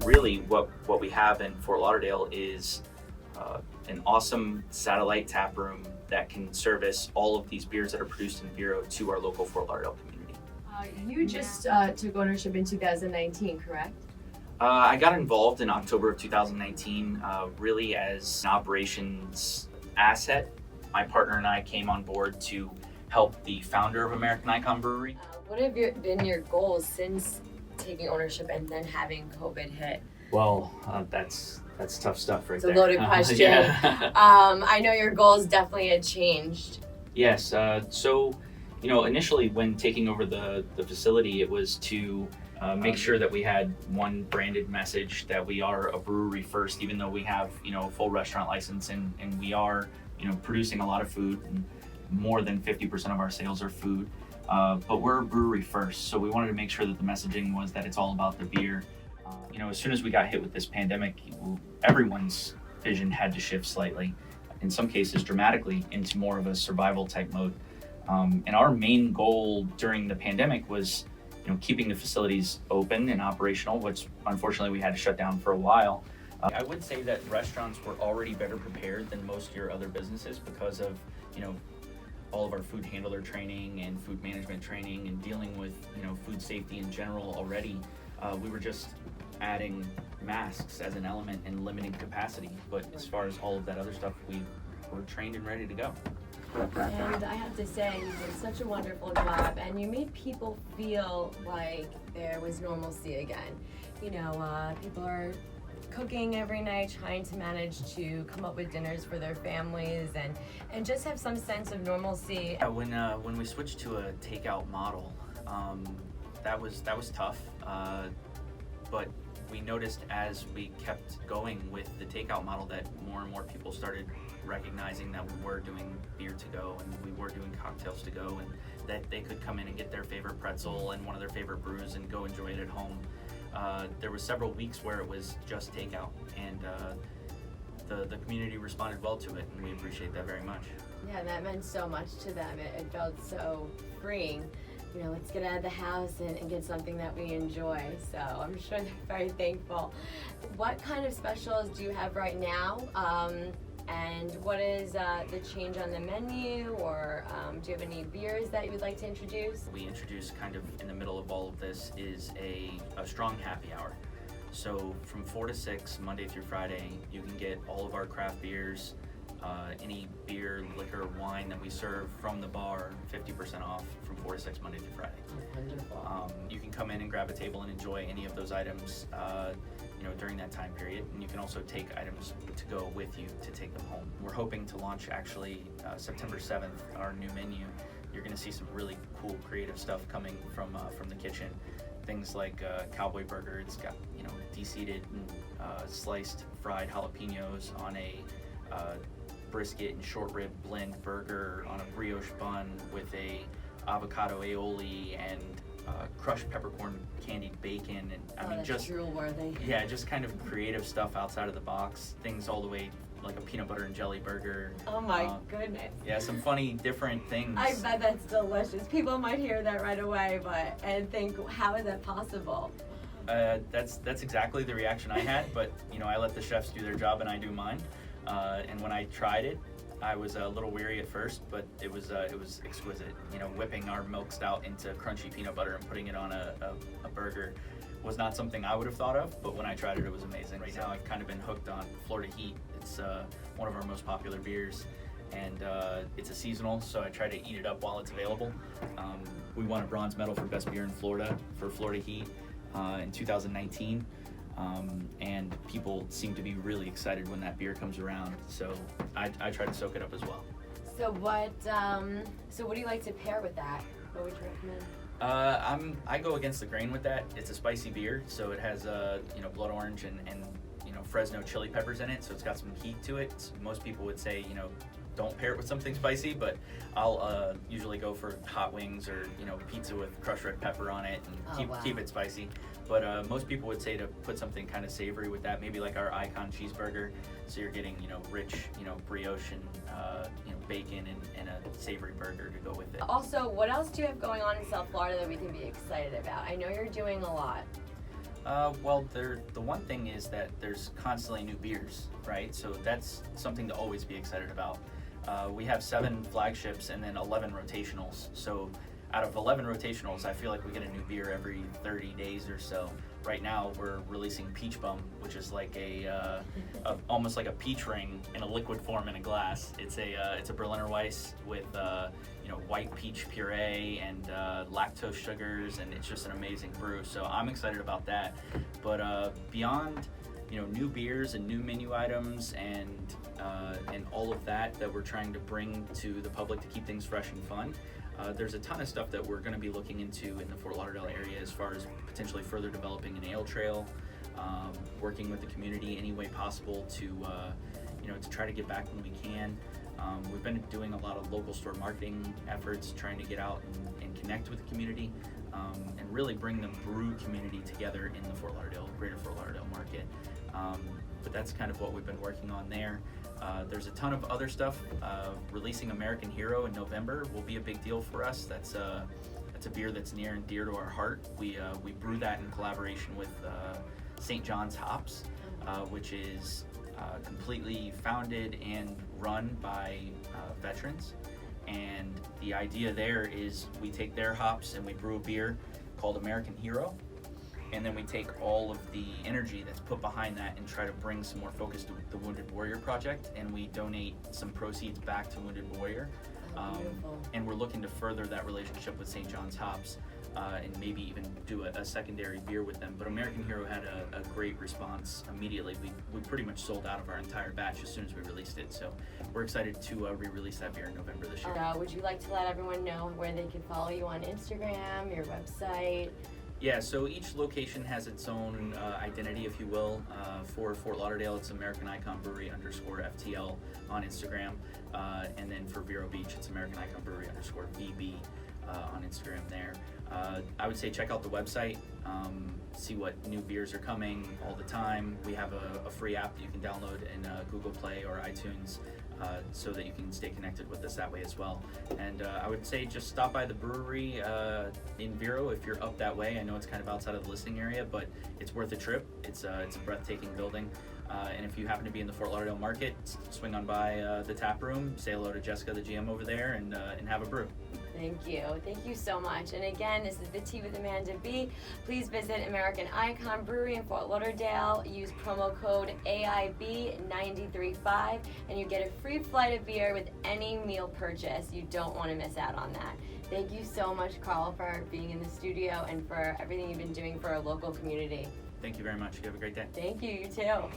really what we have in Fort Lauderdale is an awesome satellite tap room that can service all of these beers that are produced in Bureau to our local Fort Lauderdale community. You just took ownership in 2019, correct? I got involved in October of 2019 really as an operations asset. My partner and I came on board to help the founder of American Icon Brewery. What have been your goals since taking ownership and then having COVID hit? Well, that's tough stuff right there. It's a loaded question. Yeah. I know your goals definitely had changed. Yes. So, initially when taking over the facility, it was to make sure that we had one branded message that we are a brewery first, even though we have, a full restaurant license and we are, producing a lot of food. And more than 50% of our sales are food. But we're a brewery first. So we wanted to make sure that the messaging was that it's all about the beer. As soon as we got hit with this pandemic, everyone's vision had to shift slightly, in some cases dramatically, into more of a survival type mode. And our main goal during the pandemic was, keeping the facilities open and operational, which unfortunately we had to shut down for a while. I would say that restaurants were already better prepared than most of your other businesses because of, all of our food handler training and food management training and dealing with, food safety in general already. We were just adding masks as an element and limiting capacity. But as far as all of that other stuff, we were trained and ready to go. And I have to say, you did such a wonderful job, and you made people feel like there was normalcy again. People are cooking every night, trying to manage to come up with dinners for their families and just have some sense of normalcy. When we switched to a takeout model, that was tough. But we noticed as we kept going with the takeout model that more and more people started recognizing that we were doing beer to go and we were doing cocktails to go, and that they could come in and get their favorite pretzel and one of their favorite brews and go enjoy it at home. There was several weeks where it was just takeout, and the community responded well to it, and we appreciate that very much. Yeah, that meant so much to them. It felt so freeing. Let's get out of the house and get something that we enjoy. So I'm sure they're very thankful. What kind of specials do you have right now? And what is the change on the menu, or do you have any beers that you would like to introduce? We introduced kind of in the middle of all of this is a strong happy hour. So from 4 to 6, Monday through Friday, you can get all of our craft beers, any beer, liquor, wine that we serve from the bar, 50% off from 4 to 6, Monday through Friday. Wonderful. You can come in and grab a table and enjoy any of those items during that time period, and you can also take items to go with you to take them home. We're hoping to launch actually September 7th, our new menu. You're going to see some really cool creative stuff coming from the kitchen. Things like cowboy burger. It's got de-seeded and sliced fried jalapenos on a brisket and short rib blend burger on a brioche bun with a avocado aioli and crushed peppercorn candied bacon, and just drool worthy. Yeah, just kind of creative stuff outside of the box. Things all the way like a peanut butter and jelly burger. Oh my goodness. Yeah, some funny different things. I bet that's delicious. People might hear that right away, and think, how is that possible? That's exactly the reaction I had, but I let the chefs do their job and I do mine. And when I tried it, I was a little weary at first, but it was exquisite. Whipping our milk stout into crunchy peanut butter and putting it on a burger was not something I would have thought of, but when I tried it, it was amazing. Right now, I've kind of been hooked on Florida Heat. It's one of our most popular beers, and it's a seasonal, so I try to eat it up while it's available. We won a bronze medal for best beer in Florida for Florida Heat in 2019. And people seem to be really excited when that beer comes around, so I try to soak it up as well. So what do you like to pair with that? What would you recommend? I go against the grain with that. It's a spicy beer, so it has blood orange and Fresno chili peppers in it, so it's got some heat to it. Most people would say don't pair it with something spicy, but I'll usually go for hot wings or pizza with crushed red pepper on it and keep it spicy. But most people would say to put something kind of savory with that, maybe like our Icon cheeseburger. So you're getting rich brioche and bacon and a savory burger to go with it. Also, what else do you have going on in South Florida that we can be excited about? I know you're doing a lot. Well, the one thing is that there's constantly new beers, right? So that's something to always be excited about. We have 7 flagships and then 11 rotationals. So out of 11 rotationals, I feel like we get a new beer every 30 days or so. Right now, we're releasing Peach Bum, which is like almost like a peach ring in a liquid form in a glass. It's a Berliner Weiss with white peach puree and lactose sugars, and it's just an amazing brew. So I'm excited about that. But beyond new beers and new menu items and all of that we're trying to bring to the public to keep things fresh and fun. There's a ton of stuff that we're going to be looking into in the Fort Lauderdale area as far as potentially further developing an ale trail, working with the community any way possible to try to get back when we can. We've been doing a lot of local store marketing efforts, trying to get out and connect with the community, and really bring the brew community together in the greater Fort Lauderdale market. But that's kind of what we've been working on there. There's a ton of other stuff. Releasing American Hero in November will be a big deal for us. That's a beer that's near and dear to our heart. We brew that in collaboration with St. John's Hops, which is completely founded and run by veterans. And the idea there is we take their hops and we brew a beer called American Hero. And then we take all of the energy that's put behind that and try to bring some more focus to the Wounded Warrior Project, and we donate some proceeds back to Wounded Warrior. And we're looking to further that relationship with St. John's Hops, and maybe even do a secondary beer with them. But American Hero had a great response immediately. We pretty much sold out of our entire batch as soon as we released it. So we're excited to re-release that beer in November this year. Would you like to let everyone know where they can follow you on Instagram, your website? Yeah, so each location has its own identity, if you will. For Fort Lauderdale, it's American Icon Brewery _FTL on Instagram. And then for Vero Beach, it's American Icon Brewery _VB on Instagram there. I would say check out the website, see what new beers are coming all the time. We have a free app that you can download in Google Play or iTunes, so that you can stay connected with us that way as well. And I would say just stop by the brewery in Vero if you're up that way. I know it's kind of outside of the listening area, but it's worth a trip. It's a breathtaking building. And if you happen to be in the Fort Lauderdale market, swing on by the tap room, say hello to Jessica, the GM over there, and have a brew. Thank you. Thank you so much. And again, this is The Tea with Amanda B. Please visit American Icon Brewery in Fort Lauderdale. Use promo code AIB935 and you get a free flight of beer with any meal purchase. You don't want to miss out on that. Thank you so much, Carl, for being in the studio and for everything you've been doing for our local community. Thank you very much. You have a great day. Thank you. You too.